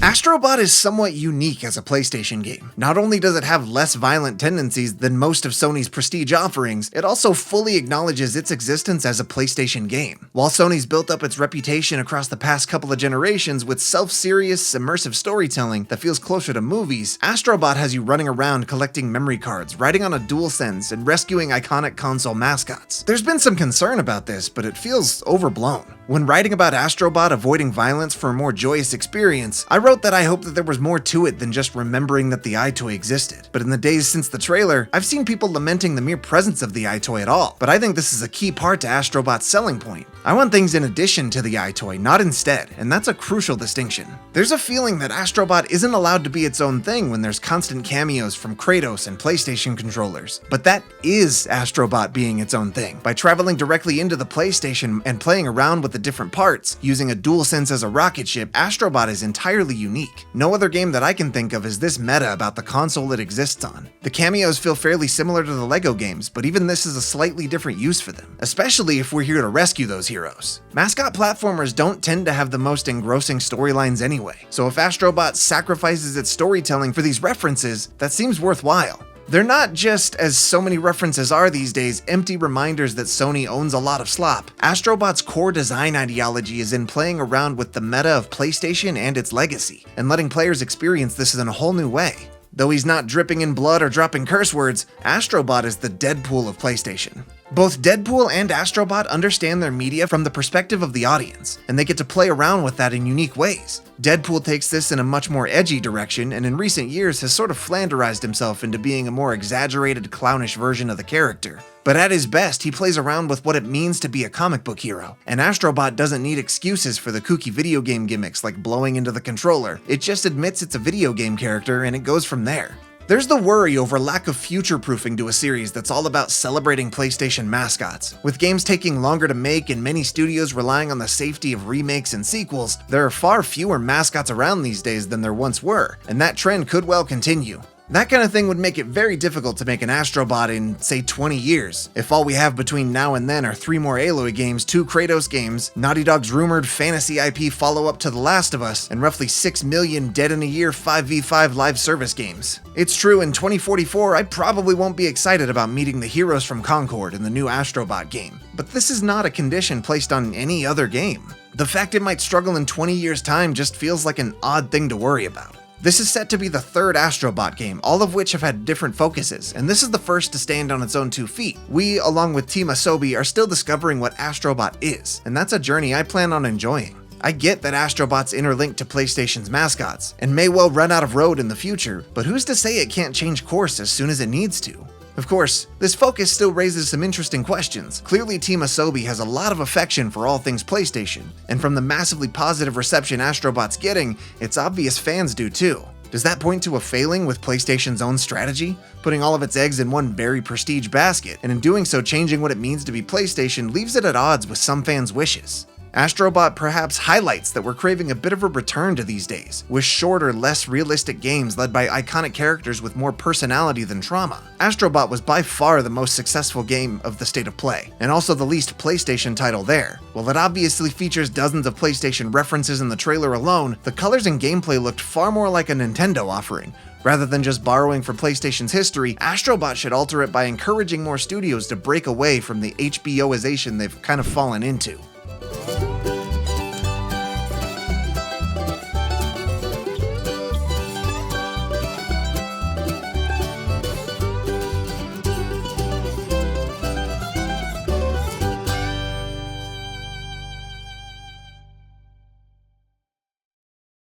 Astro Bot is somewhat unique as a PlayStation game. Not only does it have less violent tendencies than most of Sony's prestige offerings, it also fully acknowledges its existence as a PlayStation game. While Sony's built up its reputation across the past couple of generations with self-serious, immersive storytelling that feels closer to movies, Astro Bot has you running around collecting memory cards, riding on a DualSense, and rescuing iconic console mascots. There's been some concern about this, but it feels overblown. When writing about Astro Bot avoiding violence for a more joyous experience, I wrote that I hoped that there was more to it than just remembering that the EyeToy existed. But in the days since the trailer, I've seen people lamenting the mere presence of the EyeToy at all. But I think this is a key part to Astro Bot's selling point. I want things in addition to the EyeToy, not instead, and that's a crucial distinction. There's a feeling that Astro Bot isn't allowed to be its own thing when there's constant cameos from Kratos and PlayStation controllers. But that is Astro Bot being its own thing. By traveling directly into the PlayStation and playing around with the different parts, using a DualSense as a rocket ship, Astro Bot is entirely unique. No other game that I can think of is this meta about the console it exists on. The cameos feel fairly similar to the LEGO games, but even this is a slightly different use for them, especially if we're here to rescue those heroes. Mascot platformers don't tend to have the most engrossing storylines anyway, so if Astro Bot sacrifices its storytelling for these references, that seems worthwhile. They're not just, as so many references are these days, empty reminders that Sony owns a lot of slop. Astro Bot's core design ideology is in playing around with the meta of PlayStation and its legacy, and letting players experience this in a whole new way. Though he's not dripping in blood or dropping curse words, Astro Bot is the Deadpool of PlayStation. Both Deadpool and Astro Bot understand their media from the perspective of the audience, and they get to play around with that in unique ways. Deadpool takes this in a much more edgy direction, and in recent years has sort of flanderized himself into being a more exaggerated, clownish version of the character. But at his best, he plays around with what it means to be a comic book hero, and Astro Bot doesn't need excuses for the kooky video game gimmicks like blowing into the controller. It just admits it's a video game character, and it goes from there. There's the worry over lack of future-proofing to a series that's all about celebrating PlayStation mascots. With games taking longer to make and many studios relying on the safety of remakes and sequels, there are far fewer mascots around these days than there once were, and that trend could well continue. That kind of thing would make it very difficult to make an Astro Bot in, say, 20 years, if all we have between now and then are 3 more Aloy games, 2 Kratos games, Naughty Dog's rumored fantasy IP follow-up to The Last of Us, and roughly 6 million dead-in-a-year 5v5 live service games. It's true, in 2044, I probably won't be excited about meeting the heroes from Concord in the new Astro Bot game, but this is not a condition placed on any other game. The fact it might struggle in 20 years' time just feels like an odd thing to worry about. This is set to be the 3rd Astro Bot game, all of which have had different focuses, and this is the first to stand on its own 2 feet. We, along with Team Asobi, are still discovering what Astro Bot is, and that's a journey I plan on enjoying. I get that Astro Bot's interlinked to PlayStation's mascots, and may well run out of road in the future, but who's to say it can't change course as soon as it needs to? Of course, this focus still raises some interesting questions. Clearly, Team Asobi has a lot of affection for all things PlayStation, and from the massively positive reception Astro Bot's getting, it's obvious fans do too. Does that point to a failing with PlayStation's own strategy? Putting all of its eggs in one very prestige basket, and in doing so changing what it means to be PlayStation leaves it at odds with some fans' wishes. Astro Bot perhaps highlights that we're craving a bit of a return to these days, with shorter, less realistic games led by iconic characters with more personality than trauma. Astro Bot was by far the most successful game of the state of play, and also the least PlayStation title there. While it obviously features dozens of PlayStation references in the trailer alone, the colors and gameplay looked far more like a Nintendo offering. Rather than just borrowing from PlayStation's history, Astro Bot should alter it by encouraging more studios to break away from the HBOization they've kind of fallen into.